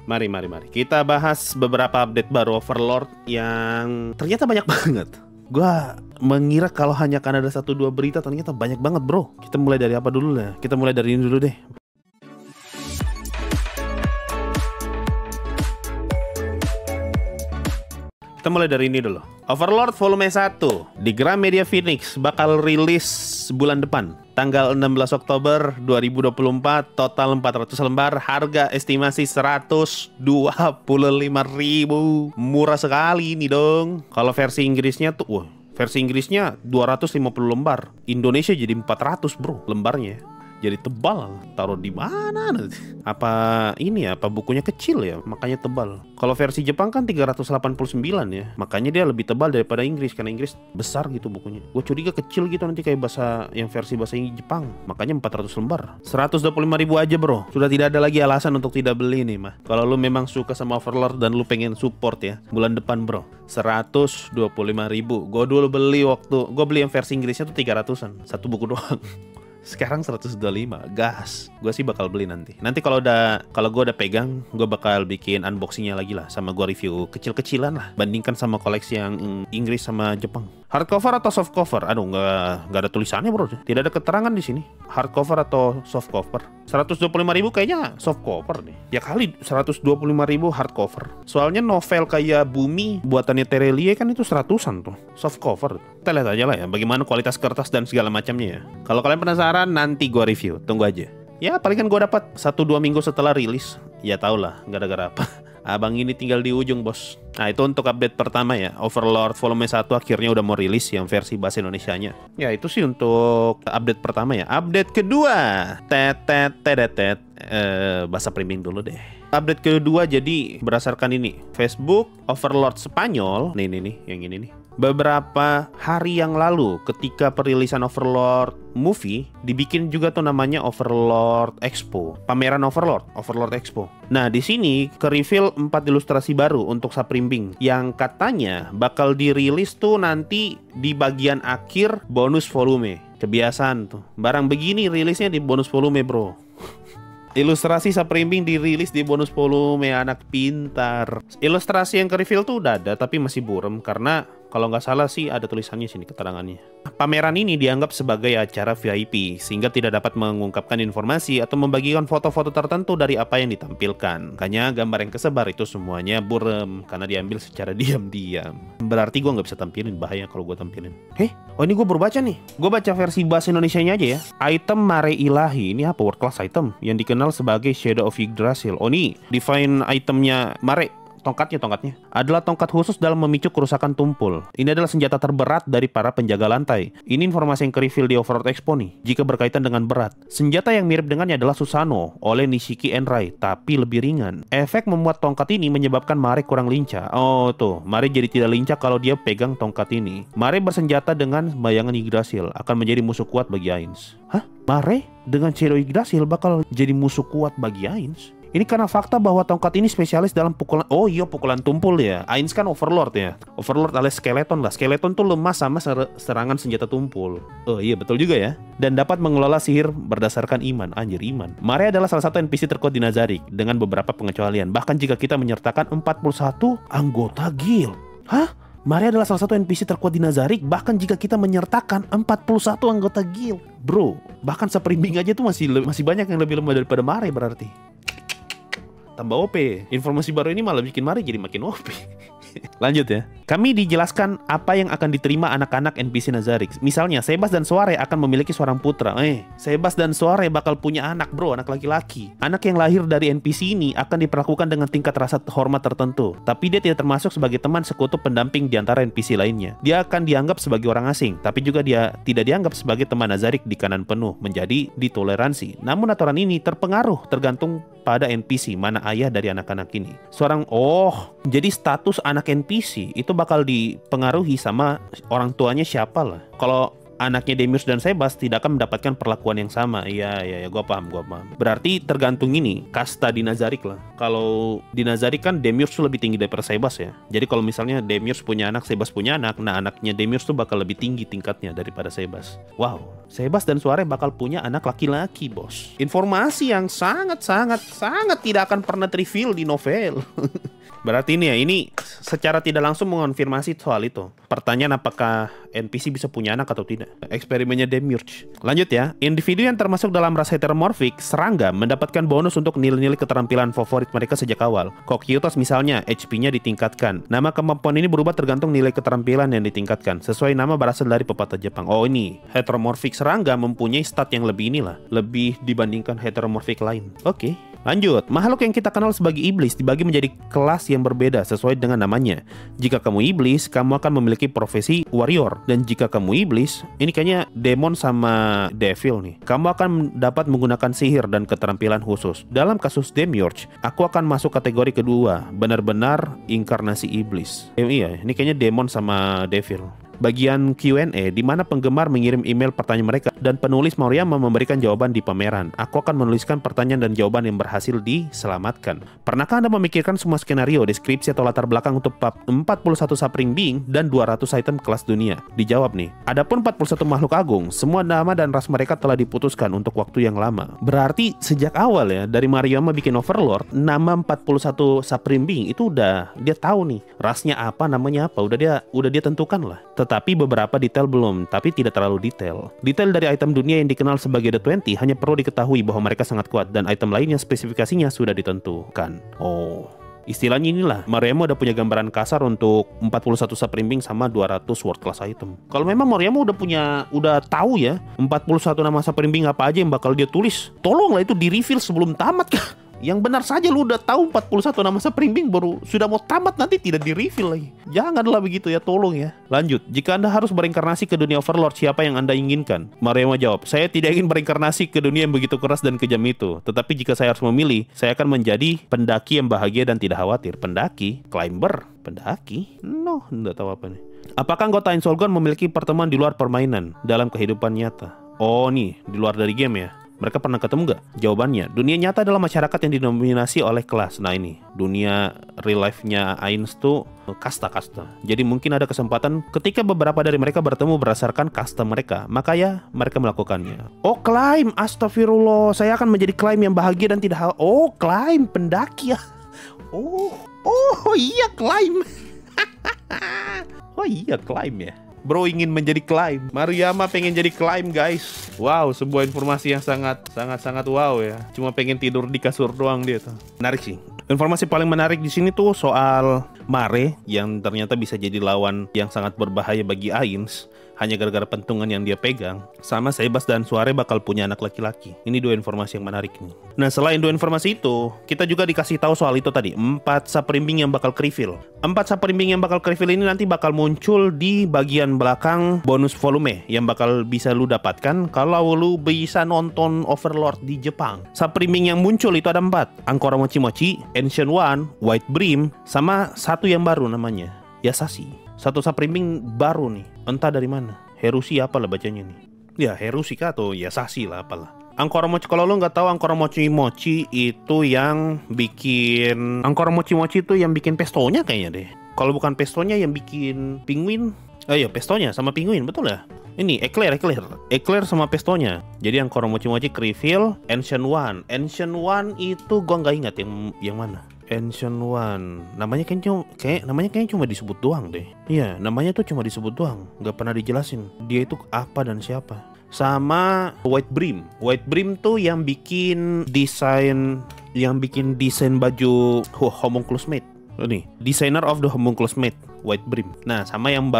Mari. Kita bahas beberapa update baru Overlord yang ternyata banyak banget. Gua mengira kalau hanya akan ada 1-2 berita, ternyata banyak banget bro. Kita mulai dari apa dulu lah? Kita mulai dari ini dulu deh. Kita mulai dari ini dulu. Overlord Volume 1 di Gramedia Phoenix bakal rilis bulan depan, tanggal 16 Oktober 2024, total 400 lembar, harga estimasi 125.000. Murah sekali ini dong. Kalau versi Inggrisnya tuh, versi Inggrisnya 250 lembar. Indonesia jadi 400 bro lembarnya. Jadi tebal, taruh di mana nanti? Apa ini ya? Apa bukunya kecil ya? Makanya tebal. Kalau versi Jepang kan 389 ya. Makanya dia lebih tebal daripada Inggris, karena Inggris besar gitu bukunya. Gue curiga kecil gitu nanti kayak bahasa yang versi bahasa Jepang. Makanya 400 lembar. 125.000 aja bro. Sudah tidak ada lagi alasan untuk tidak beli nih mah. Kalau lu memang suka sama Overlord dan lu pengen support ya, bulan depan bro. 125.000. Gue dulu beli waktu gue beli yang versi Inggrisnya tuh 300-an. Satu buku doang. Sekarang 125, gas. Gue sih bakal beli nanti. Nanti kalau gue udah pegang, gue bakal bikin unboxingnya lagi lah, sama gue review kecil-kecilan lah. Bandingkan sama koleksi yang Inggris sama Jepang. Hardcover atau softcover? Aduh, nggak ada tulisannya bro. Tidak ada keterangan di sini. Hardcover atau softcover? 125.000 kayaknya softcover nih. Ya kali 125.000 hardcover. Soalnya novel kayak Bumi buatannya Terelie kan itu 100-an tuh. Softcover. Kita lihat aja lah ya bagaimana kualitas kertas dan segala macamnya ya. Kalau kalian penasaran, nanti gua review. Tunggu aja. Ya paling kan gua dapat 1-2 minggu setelah rilis. Ya tau lah gara-gara apa. Abang ini tinggal di ujung bos. Nah itu untuk update pertama ya. Overlord Volume 1 akhirnya udah mau rilis yang versi bahasa Indonesianya. Ya itu sih untuk update pertama ya. Update kedua, bahasa priming dulu deh. Update kedua jadi berdasarkan ini Facebook Overlord Spanyol. Nih yang ini nih. Beberapa hari yang lalu ketika perilisan Overlord movie dibikin juga tuh namanya Overlord Expo, pameran Overlord Expo. Nah di sini ke-reveal 4 ilustrasi baru untuk Saprimbing yang katanya bakal dirilis tuh nanti di bagian akhir bonus volume. Kebiasaan tuh barang begini rilisnya di bonus volume bro. Ilustrasi Saprimbing dirilis di bonus volume, anak pintar. Ilustrasi yang ke-reveal tuh udah ada tapi masih buram karena kalau nggak salah sih ada tulisannya sini keterangannya. Pameran ini dianggap sebagai acara VIP sehingga tidak dapat mengungkapkan informasi atau membagikan foto-foto tertentu dari apa yang ditampilkan. Makanya gambar yang kesebar itu semuanya buram karena diambil secara diam-diam. Berarti gue nggak bisa tampilin, bahaya kalau gue tampilin. Oh ini gue baru baca nih. Gue baca versi bahasa Indonesianya aja ya. Item Mare Ilahi, ini apa world class item yang dikenal sebagai Shadow of Yggdrasil. Oh ini define itemnya Mare. Tongkatnya adalah tongkat khusus dalam memicu kerusakan tumpul. Ini adalah senjata terberat dari para penjaga lantai. Ini informasi yang ke-reveal di Overlord Expo nih. Jika berkaitan dengan berat, senjata yang mirip dengannya adalah Susano oleh Nishiki Enrai, tapi lebih ringan. Efek membuat tongkat ini menyebabkan Mare kurang lincah. Oh tuh, Mare jadi tidak lincah kalau dia pegang tongkat ini. Mare bersenjata dengan bayangan Yggdrasil akan menjadi musuh kuat bagi Ainz. Hah? Mare dengan Shadow Yggdrasil bakal jadi musuh kuat bagi Ainz? Ini karena fakta bahwa tongkat ini spesialis dalam pukulan. Oh iya, pukulan tumpul ya. Ainz kan Overlord ya. Overlord alias skeleton lah. Skeleton tuh lemah sama serangan senjata tumpul. Oh iya, betul juga ya. Dan dapat mengelola sihir berdasarkan iman. Anjir, iman. Mare adalah salah satu NPC terkuat di Nazarick dengan beberapa pengecualian. Bahkan jika kita menyertakan 41 anggota guild. Hah? Mare adalah salah satu NPC terkuat di Nazarick bahkan jika kita menyertakan 41 anggota guild. Bro, bahkan Saprimbing aja tuh masih banyak yang lebih lemah daripada Mare berarti. Tambah OP. Informasi baru ini malah bikin Mare jadi makin OP. Lanjut ya. Kami dijelaskan apa yang akan diterima anak-anak NPC Nazarick. Misalnya, Sebas dan Soare akan memiliki seorang putra. Sebas dan Soare bakal punya anak bro, anak laki-laki. Anak yang lahir dari NPC ini akan diperlakukan dengan tingkat rasa hormat tertentu. Tapi dia tidak termasuk sebagai teman sekutu pendamping di antara NPC lainnya. Dia akan dianggap sebagai orang asing, tapi juga dia tidak dianggap sebagai teman Nazarick di kanan penuh, menjadi ditoleransi. Namun aturan ini tergantung pada NPC mana ayah dari anak-anak ini. Jadi status anak NPC itu bakal dipengaruhi sama orang tuanya siapa lah. Kalau anaknya Demiurge dan Sebas tidak akan mendapatkan perlakuan yang sama. Iya, gua paham. Berarti tergantung ini kasta di Nazarik lah. Kalau di Nazarik kan Demiurge tuh lebih tinggi daripada Sebas ya. Jadi kalau misalnya Demiurge punya anak, Sebas punya anak, nah anaknya Demiurge tuh bakal lebih tinggi tingkatnya daripada Sebas. Wow, Sebas dan Suare bakal punya anak laki-laki, bos. Informasi yang sangat tidak akan pernah trivial di novel. Berarti ini ya, ini secara tidak langsung mengonfirmasi soal itu. Pertanyaan apakah NPC bisa punya anak atau tidak. Eksperimennya Demiurge. Lanjut ya, individu yang termasuk dalam ras heteromorfik, serangga, mendapatkan bonus untuk nilai-nilai keterampilan favorit mereka sejak awal. Kokiotos misalnya, HP-nya ditingkatkan. Nama kemampuan ini berubah tergantung nilai keterampilan yang ditingkatkan. Sesuai nama berasal dari pepatah Jepang. Oh ini, heteromorfik serangga mempunyai stat yang lebih inilah. Lebih dibandingkan heteromorfik lain. Oke. Lanjut, makhluk yang kita kenal sebagai iblis dibagi menjadi kelas yang berbeda sesuai dengan namanya. Jika kamu iblis, kamu akan memiliki profesi warrior. Dan jika kamu iblis, ini kayaknya demon sama devil nih, kamu akan dapat menggunakan sihir dan keterampilan khusus. Dalam kasus Demiurge, aku akan masuk kategori kedua, benar-benar inkarnasi iblis. Iya, ini kayaknya demon sama devil. Bagian Q&A di mana penggemar mengirim email pertanyaan mereka dan penulis Moriyama memberikan jawaban di pameran. Aku akan menuliskan pertanyaan dan jawaban yang berhasil diselamatkan. Pernahkah Anda memikirkan semua skenario, deskripsi atau latar belakang untuk 41 Supreme Being dan 200 item kelas dunia? Dijawab nih. Adapun 41 makhluk agung, semua nama dan ras mereka telah diputuskan untuk waktu yang lama. Berarti sejak awal ya, dari Moriyama bikin Overlord, nama 41 Supreme Being itu udah dia tahu nih, rasnya apa, namanya apa, udah dia tentukan lah. Tetapi beberapa detail belum, tapi tidak terlalu detail. Detail dari item dunia yang dikenal sebagai The 20 hanya perlu diketahui bahwa mereka sangat kuat dan item lainnya spesifikasinya sudah ditentukan. Oh, istilahnya inilah, Moriyama udah punya gambaran kasar untuk 41 Supreme Being sama 200 world class item. Kalau memang Moriyama udah tahu ya 41 nama Supreme Being apa aja yang bakal dia tulis, tolonglah itu di reveal sebelum tamat kah? Yang benar saja lu udah tahu 41 nama Supreme Being baru sudah mau tamat nanti tidak di-reveal lagi. Janganlah begitu ya, tolong ya. Lanjut, jika Anda harus berinkarnasi ke dunia Overlord, siapa yang Anda inginkan? Moriyama jawab, saya tidak ingin berinkarnasi ke dunia yang begitu keras dan kejam itu. Tetapi jika saya harus memilih, saya akan menjadi pendaki yang bahagia dan tidak khawatir. Pendaki? Climber? Pendaki? No, enggak tahu apa nih. Apakah anggota Insolgon memiliki pertemuan di luar permainan dalam kehidupan nyata? Oh nih, di luar dari game ya. Mereka pernah ketemu gak? Jawabannya, dunia nyata adalah masyarakat yang didominasi oleh kelas. Nah ini, dunia real life-nya Ains tuh kasta-kasta. Jadi mungkin ada kesempatan ketika beberapa dari mereka bertemu berdasarkan kasta mereka, maka ya mereka melakukannya. Oh, climb, astagfirullah, saya akan menjadi climb yang bahagia dan tidak oh, climb, pendaki ya. Oh iya, climb. Oh iya, climb ya. Bro ingin menjadi climb. Moriyama pengen jadi climb, guys. Wow, sebuah informasi yang sangat wow ya. Cuma pengen tidur di kasur doang dia tuh. Menarik sih. Informasi paling menarik di sini tuh soal Mare yang ternyata bisa jadi lawan yang sangat berbahaya bagi Ains hanya gara-gara pentungan yang dia pegang. Sama Sebas dan Suare bakal punya anak laki-laki. Ini dua informasi yang menarik nih. Nah, selain dua informasi itu, kita juga dikasih tahu soal itu tadi, 4 Supreme Being yang bakal reveal. 4 Supreme Being yang bakal reveal ini nanti bakal muncul di bagian belakang bonus volume yang bakal bisa lu dapatkan kalau lu bisa nonton Overlord di Jepang. Supreme Being yang muncul itu ada 4. Ankora Mochi Mochi, Ancient One, White Brim, sama satu yang baru namanya Yasashi. Satu Supreme Being baru nih, entah dari mana. Herushi apalah bacanya nih. Ya Herushi kah atau Yasashi lah apalah. Ankora Mochi, kalau lo nggak tahu, Ankora Mochi Mochi itu yang bikin pestonya kayaknya deh. Kalau bukan pestonya yang bikin penguin. Oh iya, pestonya sama penguin, betul ya? Ini Eclair sama pestonya. Jadi Ankora Mochi Mochi reveal Ancient One. Ancient One itu gua nggak ingat yang mana. Ancient One, namanya kayaknya cuma disebut doang deh. Iya, namanya tuh cuma disebut doang, nggak pernah dijelasin dia itu apa dan siapa. Sama White Brim. White Brim tuh yang bikin desain baju Homunculus Mate. Nih, designer of the Homunculus Mate, White Brim. Nah, sama yang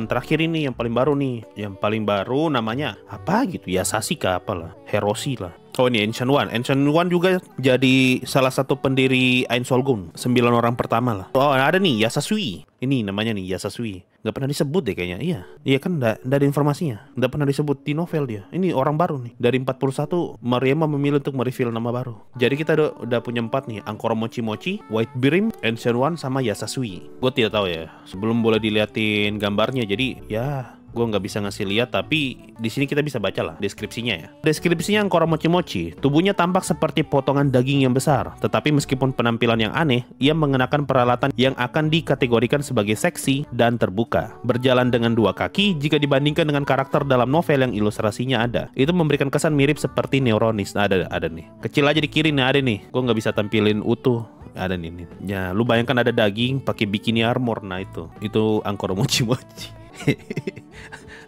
terakhir ini, yang paling baru nih. Yang paling baru namanya apa gitu? Yasashi kah apalah, Heroshi lah. Oh ini Ancient One. Ancient One juga jadi salah satu pendiri Ainsolgun, 9 orang pertama lah. Oh ada nih Yasasui. Ini namanya nih Yasasui. Nggak pernah disebut deh kayaknya. Iya kan nggak ada informasinya. Nggak pernah disebut di novel dia. Ini orang baru nih. Dari 41 Moriyama memilih untuk mereveal nama baru. Jadi kita udah punya 4 nih. Ankora Mochi Mochi, White Brim, Ancient One, sama Yasasui. Gue tidak tahu ya, sebelum boleh diliatin gambarnya. Jadi ya Gue nggak bisa ngasih lihat, tapi di sini kita bisa baca lah deskripsinya ya. Deskripsinya Ankoro Mochi Mochi, tubuhnya tampak seperti potongan daging yang besar, tetapi meskipun penampilan yang aneh, ia mengenakan peralatan yang akan dikategorikan sebagai seksi dan terbuka. Berjalan dengan 2 kaki, jika dibandingkan dengan karakter dalam novel yang ilustrasinya ada, itu memberikan kesan mirip seperti Neuronis. Nah, ada nih. Kecil aja di kiri nih, ada nih. Gue nggak bisa tampilin utuh. Ada nih. Ya, lu bayangkan ada daging pakai bikini armor. Nah, itu Ankoro Mochi Mochi.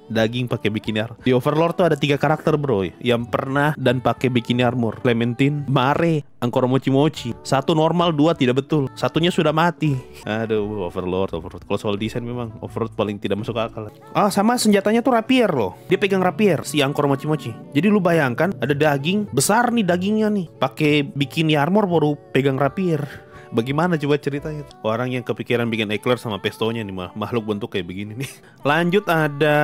Daging pakai bikini armor. Di Overlord tuh ada 3 karakter bro yang pernah dan pakai bikini armor. Clementine, Mare, Ankoro Mochi Mochi. 1 normal, 2 tidak betul. Satunya sudah mati. Aduh, Overlord. Kalau soal desain memang Overlord paling tidak masuk akal. Sama senjatanya tuh rapier loh. Dia pegang rapier si Ankoro Mochi Mochi. Jadi lu bayangkan ada daging besar nih, dagingnya nih pakai bikini armor baru pegang rapier. Bagaimana coba ceritanya? Orang yang kepikiran bikin eclair sama pestonya nih, makhluk bentuk kayak begini nih. Lanjut ada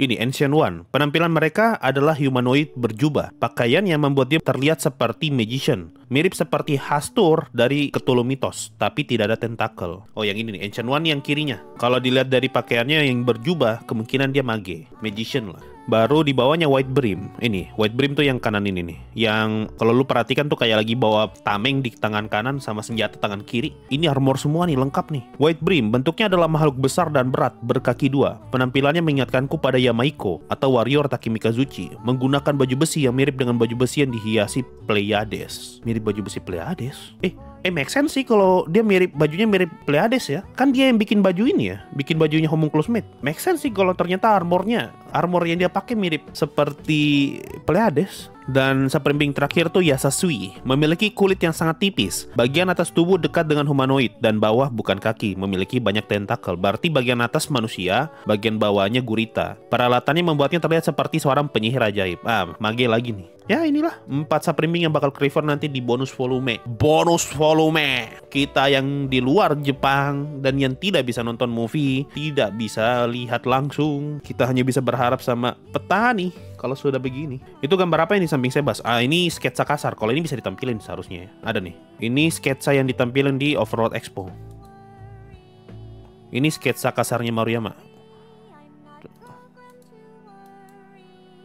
ini Ancient One. Penampilan mereka adalah humanoid berjubah. Pakaian yang membuat dia terlihat seperti magician. Mirip seperti Hastur dari Cthulhu Mythos, tapi tidak ada tentakel. Oh, yang ini nih, Ancient One yang kirinya. Kalau dilihat dari pakaiannya yang berjubah, kemungkinan dia mage, magician lah. Baru di bawahnya White Brim. Ini White Brim tuh yang kanan ini nih. Yang kalau lu perhatikan tuh kayak lagi bawa tameng di tangan kanan sama senjata tangan kiri. Ini armor semua nih, lengkap nih. White Brim bentuknya adalah makhluk besar dan berat, berkaki 2. Penampilannya mengingatkanku pada Yamaiko atau warrior Takemikazuchi, menggunakan baju besi yang mirip dengan baju besi yang dihiasi Pleiades. Mirip baju besi Pleiades? Make sense sih kalau dia bajunya mirip Pleiades ya. Kan dia yang bikin baju ini ya, bikin bajunya Homunculus Maid. Make sense sih kalau ternyata armor yang dia pakai mirip seperti Pleiades. Dan samping terakhir tuh Yasasui, memiliki kulit yang sangat tipis. Bagian atas tubuh dekat dengan humanoid dan bawah bukan kaki, memiliki banyak tentakel. Berarti bagian atas manusia, bagian bawahnya gurita. Peralatannya membuatnya terlihat seperti seorang penyihir ajaib. Mage lagi nih. Ya inilah 4 subprimbing yang bakal Creeper nanti di bonus volume. Bonus volume. Kita yang di luar Jepang dan yang tidak bisa nonton movie, tidak bisa lihat langsung. Kita hanya bisa berharap sama peta nih. Kalau sudah begini. Itu gambar apa yang di samping Sebas? Ini sketsa kasar. Kalau ini bisa ditampilin seharusnya ya. Ada nih. Ini sketsa yang ditampilin di Overlord Expo. Ini sketsa kasarnya Maruyama.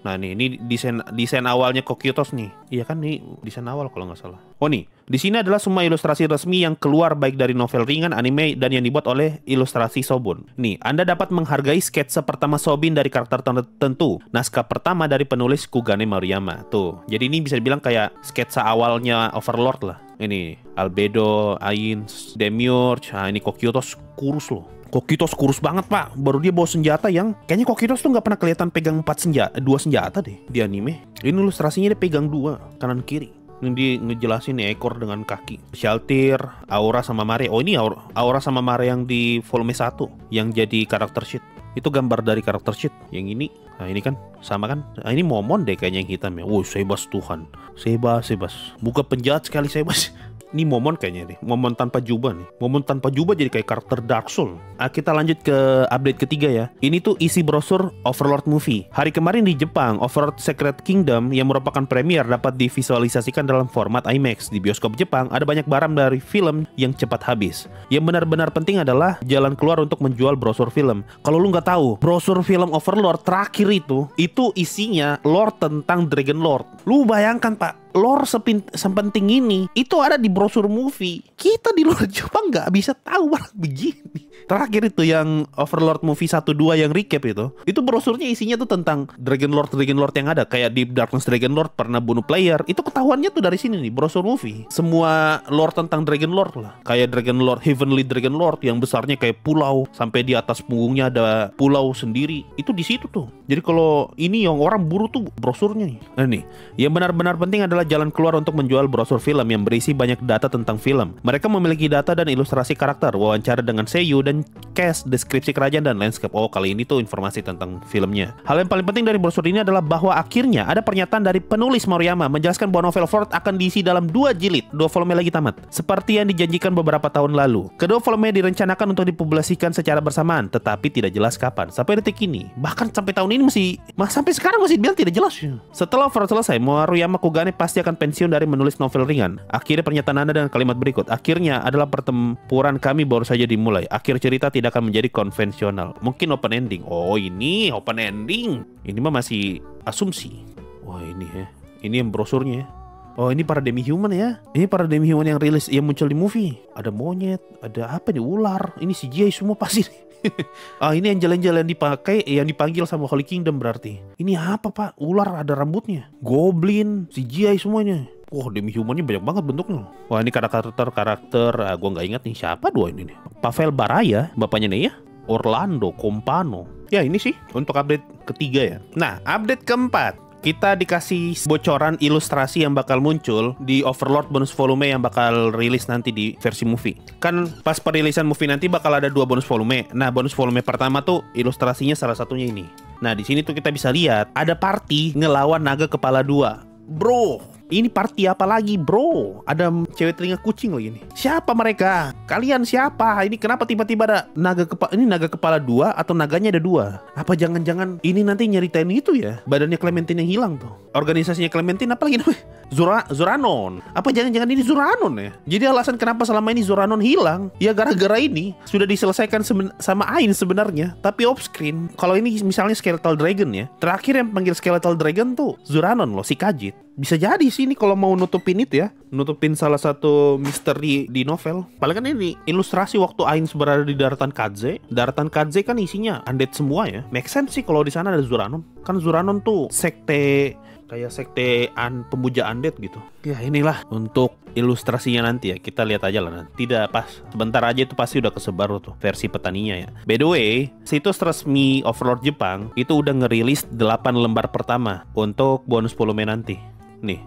Nah nih, ini desain awalnya Kokyotos nih. Iya kan nih desain awal kalau nggak salah. Oh nih, di sini adalah semua ilustrasi resmi yang keluar baik dari novel ringan, anime, dan yang dibuat oleh ilustrasi Sobun. Nih, Anda dapat menghargai sketsa pertama Sobin dari karakter tertentu. Naskah pertama dari penulis Kugane Maruyama. Tuh, jadi ini bisa dibilang kayak sketsa awalnya Overlord lah. Ini Albedo, Ainz, Demiurge. Nah ini Kokyotos kurus loh. Kokyotos kurus banget pak. Baru dia bawa senjata yang kayaknya Kokyotos tuh nggak pernah kelihatan pegang 2 senjata deh di anime. Ini ilustrasinya dia pegang 2 kanan kiri. Ini dia ngejelasin ekor dengan kaki. Shaltir, Aura sama Mare. Oh ini Aura sama Mare yang di volume 1 yang jadi karakter sheet. Itu gambar dari karakter sheet. Yang ini, nah ini kan sama kan. Nah, ini Momon deh kayaknya yang hitam ya. Woi Sebas Tuhan. Sebas. Buka penjahat sekali Sebas. Ini Momon kayaknya nih. Momon tanpa jubah nih. Momon tanpa jubah jadi kayak karakter Dark Souls. Kita lanjut ke update ketiga ya. Ini tuh isi brosur Overlord Movie. Hari kemarin di Jepang, Overlord Secret Kingdom yang merupakan premier dapat divisualisasikan dalam format IMAX. Di bioskop Jepang ada banyak barang dari film yang cepat habis. Yang benar-benar penting adalah jalan keluar untuk menjual brosur film. Kalau lu nggak tahu, brosur film Overlord terakhir itu isinya lore tentang Dragon Lord. Lu bayangkan pak, lore sepenting ini itu ada di brosur movie. Kita di luar Jepang nggak bisa tahu barang begini. Terakhir itu yang Overlord movie 1-2 yang recap itu brosurnya isinya tuh tentang Dragon Lord yang ada. Kayak Deep Darkness Dragon Lord pernah bunuh player. Itu ketahuannya tuh dari sini nih, brosur movie. Semua lore tentang Dragon Lord lah. Kayak Dragon Lord, Heavenly Dragon Lord yang besarnya kayak pulau, sampai di atas punggungnya ada pulau sendiri. Itu di situ tuh. Jadi kalau ini yang orang buru tuh brosurnya nih. Nah nih, yang benar-benar penting adalah jalan keluar untuk menjual brosur film yang berisi banyak data tentang film. Mereka memiliki data dan ilustrasi karakter, wawancara dengan seiyuu dan cast, deskripsi kerajaan dan landscape. Oh, kali ini tuh informasi tentang filmnya. Hal yang paling penting dari brosur ini adalah bahwa akhirnya ada pernyataan dari penulis Maruyama menjelaskan bahwa novel Overlord akan diisi dalam 2 jilid, 2 volume lagi tamat, seperti yang dijanjikan beberapa tahun lalu. Kedua volume direncanakan untuk dipublikasikan secara bersamaan, tetapi tidak jelas kapan. Sampai detik ini, bahkan sampai tahun ini sampai sekarang masih bilang tidak jelas. Setelah Overlord selesai, Maruyama Kugane pasti akan pensiun dari menulis novel ringan. Akhirnya pernyataan Anda dengan kalimat berikut. Akhirnya adalah pertempuran kami baru saja dimulai. Akhir cerita tidak tidak akan menjadi konvensional. Mungkin open ending. Oh, ini open ending. Ini mah masih asumsi. Wah, ini ya. Ini yang brosurnya. Oh, ini para demi-human ya. Ini para demi-human yang rilis, yang muncul di movie. Ada monyet, ada apa nih, ular. Ini CGI semua pasti. Ini angel-angel yang dipakai, yang dipanggil sama Holy Kingdom berarti. Ini apa pak? Ular ada rambutnya. Goblin, CGI semuanya. Wah, demi-humannya banyak banget bentuknya. Wah, ini karakter gue nggak ingat nih siapa dua ini nih. Pavel Baraya, bapaknya nih ya. Orlando Compano. Ya ini sih untuk update ketiga ya. Nah, update keempat, kita dikasih bocoran ilustrasi yang bakal muncul di Overlord bonus volume yang bakal rilis nanti di versi movie. Kan pas perilisan movie nanti bakal ada 2 bonus volume. Nah, bonus volume pertama tuh ilustrasinya salah satunya ini. Nah, di sini tuh kita bisa lihat ada party ngelawan naga kepala 2. Bro, ini party apa lagi bro? Ada cewek telinga kucing loh ini. Siapa mereka? Kalian siapa? Ini kenapa tiba-tiba ada naga kepala? Ini naga kepala 2 atau naganya ada 2? Apa jangan-jangan ini nanti nyeritain itu ya? Badannya Clementine yang hilang tuh. Organisasinya Clementine apa lagi namanya? Zoranon. Apa jangan-jangan ini Zoranon ya? Jadi alasan kenapa selama ini Zoranon hilang, ya gara-gara ini sudah diselesaikan sama Ain sebenarnya, tapi off screen. Kalau ini misalnya Skeletal Dragon ya, terakhir yang panggil Skeletal Dragon tuh Zoranon loh, si Khajiit. Bisa jadi sini kalau mau nutupin itu ya, nutupin salah satu misteri di novel. Paling kan ini ilustrasi waktu Ainz berada di daratan Kadze. Daratan Kadze kan isinya undead semua ya. Make sense sih kalau di sana ada Zoranon. Kan Zoranon tuh sekte, kayak sekte pemuja undead gitu. Ya inilah untuk ilustrasinya nanti ya. Kita lihat aja lah nanti. Tidak pas, sebentar aja itu pasti udah kesebar tuh versi petaninya ya. By the way, situs resmi Overlord Jepang itu udah ngerilis 8 lembar pertama untuk bonus volume nanti. Nih,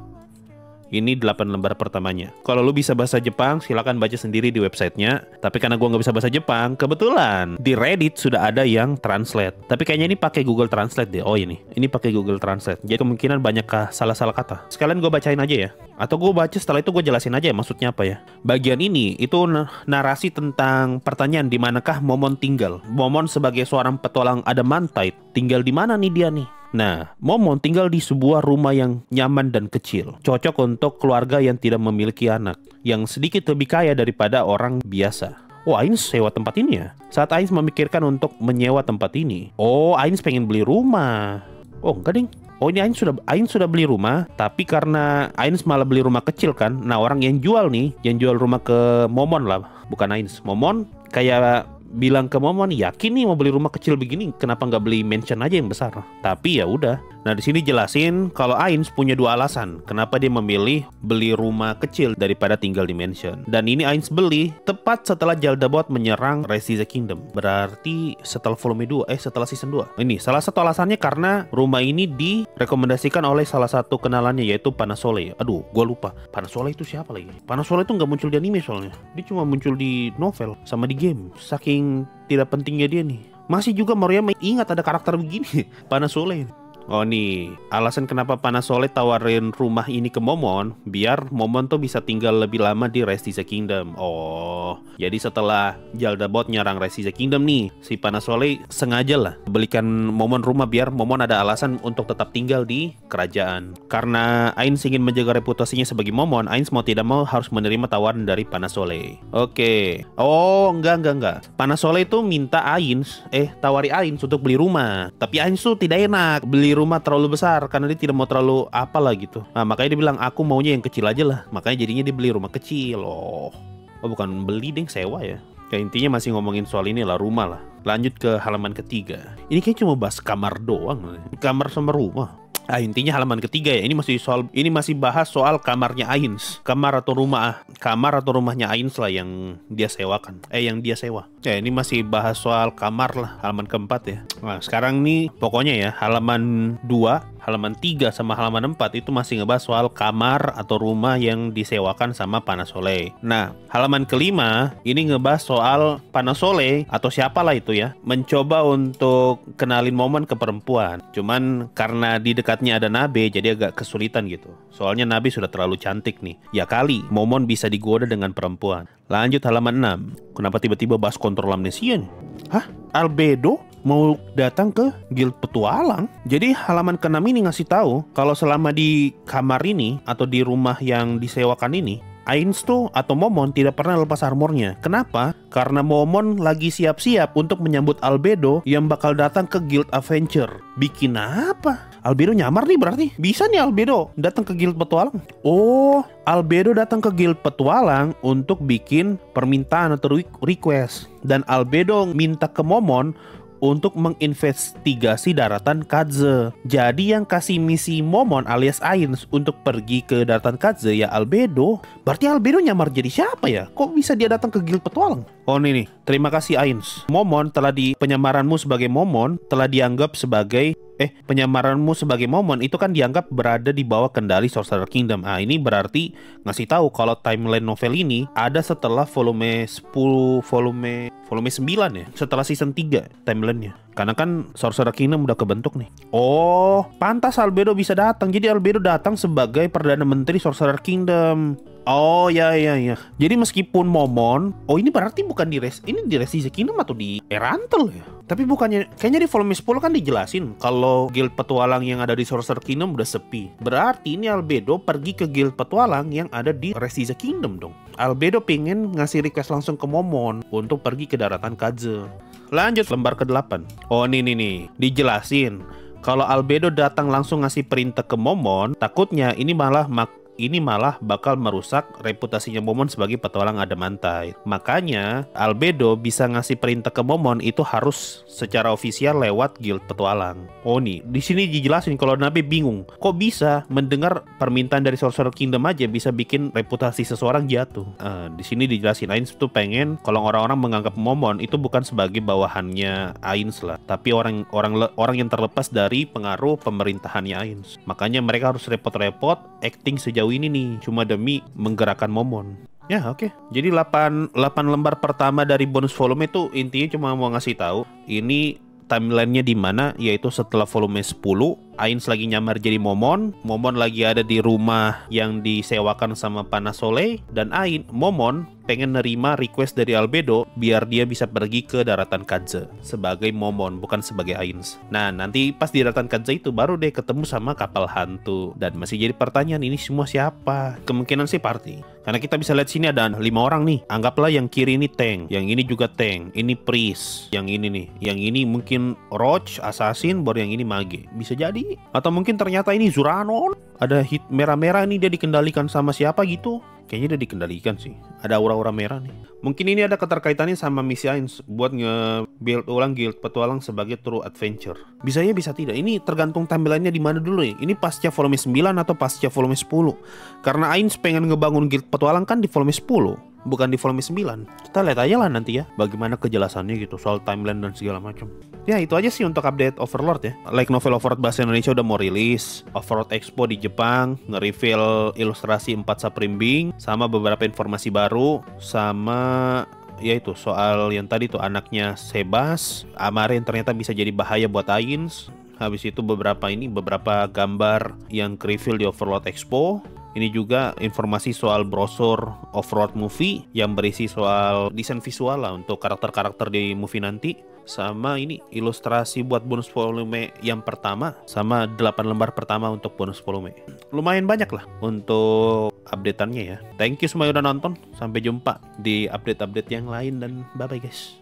ini 8 lembar pertamanya. Kalau lu bisa bahasa Jepang, silakan baca sendiri di websitenya. Tapi karena gua nggak bisa bahasa Jepang, kebetulan di Reddit sudah ada yang translate. Tapi kayaknya ini pakai Google Translate deh. Oh ini pakai Google Translate. Jadi kemungkinan banyak salah-salah kata. Sekalian gue bacain aja ya. Atau gue baca setelah itu gue jelasin aja ya maksudnya apa ya. Bagian ini itu narasi tentang pertanyaan di manakah Momon tinggal. Momon sebagai seorang petualang Adamantite tinggal di mana nih dia nih? Nah, Momon tinggal di sebuah rumah yang nyaman dan kecil. Cocok untuk keluarga yang tidak memiliki anak, yang sedikit lebih kaya daripada orang biasa. Oh, Ainz sewa tempat ini ya? Saat Ainz memikirkan untuk menyewa tempat ini, oh, Ainz pengen beli rumah. Oh, enggak ding. Oh, ini Ainz sudah beli rumah, tapi karena Ainz malah beli rumah kecil kan. Nah, orang yang jual nih, yang jual rumah ke Momon lah, bukan Ainz. Momon kayak bilang ke Momon, yakin nih mau beli rumah kecil begini, kenapa nggak beli mansion aja yang besar? Tapi ya udah. Nah, di sini jelasin kalau Ainz punya 2 alasan kenapa dia memilih beli rumah kecil daripada tinggal di mansion. Dan ini Ainz beli tepat setelah Jaldabot menyerang Rise of the Kingdom. Berarti setelah volume 2, setelah season 2. Ini salah satu alasannya karena rumah ini direkomendasikan oleh salah satu kenalannya yaitu Panasole. Aduh, gua lupa. Panasole itu siapa lagi? Panasole itu nggak muncul di anime soalnya. Dia cuma muncul di novel sama di game. Saking tidak pentingnya dia nih. Masih juga Moriyama ingat ada karakter begini. Panasole. Oh nih, alasan kenapa Panasole tawarin rumah ini ke Momon, biar Momon tuh bisa tinggal lebih lama di Rise of the Kingdom. Oh, jadi setelah Jaldabot nyerang Rise of the Kingdom nih, si Panasole sengaja lah belikan Momon rumah biar Momon ada alasan untuk tetap tinggal di kerajaan. Karena Ainz ingin menjaga reputasinya sebagai Momon, Ainz mau tidak mau harus menerima tawaran dari Panasole. Oke. Oh, enggak. Panasole itu minta Ainz, tawari Ainz untuk beli rumah. Tapi Ainz tuh tidak enak beli rumah terlalu besar karena dia tidak mau terlalu apalah gitu. Nah, makanya dia bilang aku maunya yang kecil aja lah. Makanya jadinya dia beli rumah kecil. Oh, bukan beli deh, sewa ya. Kayak intinya masih ngomongin soal ini lah, rumah lah. Lanjut ke halaman ketiga. Ini kayak cuma bahas kamar doang. Kamar sama rumah. Intinya halaman ketiga ya. Ini masih bahas soal kamarnya Ainz. Kamar atau rumahnya Ainz lah yang dia sewakan. Yang dia sewa. Ya, ini masih bahas soal kamar lah, halaman keempat ya. Nah, sekarang nih pokoknya ya, halaman 2, halaman 3 sama halaman 4 itu masih ngebahas soal kamar atau rumah yang disewakan sama Panasole. Nah, halaman kelima ini ngebahas soal Panasole atau siapalah itu ya, mencoba untuk kenalin Momon ke perempuan. Cuman karena di dekatnya ada Nabe jadi agak kesulitan gitu. Soalnya Nabe sudah terlalu cantik nih. Ya kali Momon bisa digoda dengan perempuan. Lanjut halaman 6. Kenapa tiba-tiba bahas kontrol amnesia nih? Hah? Albedo mau datang ke guild petualang? Jadi halaman ke-6 ini ngasih tahu kalau selama di kamar ini atau di rumah yang disewakan ini, Ainz tuh atau Momon tidak pernah lepas armornya. Kenapa? Karena Momon lagi siap-siap untuk menyambut Albedo yang bakal datang ke Guild Adventure. Bikin apa? Albedo nyamar nih berarti. Bisa nih Albedo datang ke Guild Petualang. Oh, Albedo datang ke Guild Petualang untuk bikin permintaan atau request. Dan Albedo minta ke Momon untuk menginvestigasi daratan Kadze. Jadi yang kasih misi Momon alias Ainz untuk pergi ke daratan Kadze ya Albedo. Berarti Albedo nyamar jadi siapa ya? Kok bisa dia datang ke Guild Petualang? Oh ini nih, terima kasih Ainz. Momon telah penyamaranmu sebagai Momon telah dianggap sebagai penyamaranmu sebagai Momon itu kan dianggap berada di bawah kendali Sorcerer Kingdom. Ah, ini berarti ngasih tahu kalau timeline novel ini ada setelah volume 10, volume 9 ya, setelah season 3 timelinenya. Karena kan Sorcerer Kingdom udah kebentuk nih. Oh, pantas Albedo bisa datang. Jadi Albedo datang sebagai Perdana Menteri Sorcerer Kingdom. Oh ya. Jadi meskipun Momon, oh ini berarti bukan ini di Resise Kingdom atau di Erantel ya? Tapi bukannya, kayaknya di volume 10 kan dijelasin kalau Guild Petualang yang ada di Sorcerer Kingdom udah sepi. Berarti ini Albedo pergi ke Guild Petualang yang ada di Resise Kingdom dong. Albedo pengen ngasih request langsung ke Momon untuk pergi ke daratan Kadze. Lanjut lembar ke-8. Oh nih, dijelasin kalau Albedo datang langsung ngasih perintah ke Momon, takutnya ini malah bakal merusak reputasinya Momon sebagai petualang Adamantite. Makanya Albedo bisa ngasih perintah ke Momon itu harus secara ofisial lewat Guild Petualang. Oh nih, di sini dijelasin kalau Nabe bingung, kok bisa mendengar permintaan dari Sorcerer Kingdom aja bisa bikin reputasi seseorang jatuh. Di sini dijelasin Ainz tuh pengen kalau orang-orang menganggap Momon itu bukan sebagai bawahannya Ainz lah, tapi orang yang terlepas dari pengaruh pemerintahannya Ainz. Makanya mereka harus repot-repot acting sejauh ini nih cuma demi menggerakkan Momon. Ya oke. Jadi 8 lembar pertama dari bonus volume itu intinya cuma mau ngasih tahu ini timelinenya di mana, yaitu setelah volume 10 Ainz lagi nyamar jadi Momon lagi ada di rumah yang disewakan sama Panasole, dan Momon pengen nerima request dari Albedo biar dia bisa pergi ke daratan Kadze sebagai Momon, bukan sebagai Ainz. Nah, nanti pas di daratan Kadze itu baru deh ketemu sama kapal hantu. Dan masih jadi pertanyaan, ini semua siapa? Kemungkinan sih party. Karena kita bisa lihat sini ada 5 orang nih. Anggaplah yang kiri ini tank, yang ini juga tank, ini priest, yang ini nih, yang ini mungkin roach, assassin, baru yang ini mage. Bisa jadi. Atau mungkin ternyata ini Zuranon. Ada hit merah-merah nih, dia dikendalikan sama siapa gitu. Kayaknya dia dikendalikan sih. Ada aura-aura merah nih. Mungkin ini ada keterkaitannya sama misi Ainz buat nge-build ulang Guild Petualang sebagai true adventure. Bisa ya, bisa tidak. Ini tergantung tampilannya di mana dulu nih. Ini pasca volume 9 atau pasca volume 10. Karena Ainz pengen ngebangun Guild Petualang kan di volume 10, bukan di volume 9. Kita lihat aja lah nanti ya bagaimana kejelasannya gitu soal timeline dan segala macam. Ya itu aja sih untuk update Overlord ya. Like Novel Overlord bahasa Indonesia udah mau rilis, Overlord Expo di Jepang nge-reveal ilustrasi 4 Supreme Being, sama beberapa informasi baru, sama yaitu soal yang tadi tuh anaknya Sebas, Amare yang ternyata bisa jadi bahaya buat Ainz. Habis itu beberapa gambar yang reveal di Overlord Expo. Ini juga informasi soal brosur Overlord movie yang berisi soal desain visual lah untuk karakter-karakter di movie nanti. Sama ini ilustrasi buat bonus volume yang pertama, sama 8 lembar pertama untuk bonus volume. Lumayan banyak lah untuk updateannya ya. Thank you semua yang udah nonton. Sampai jumpa di update-update yang lain dan bye-bye guys.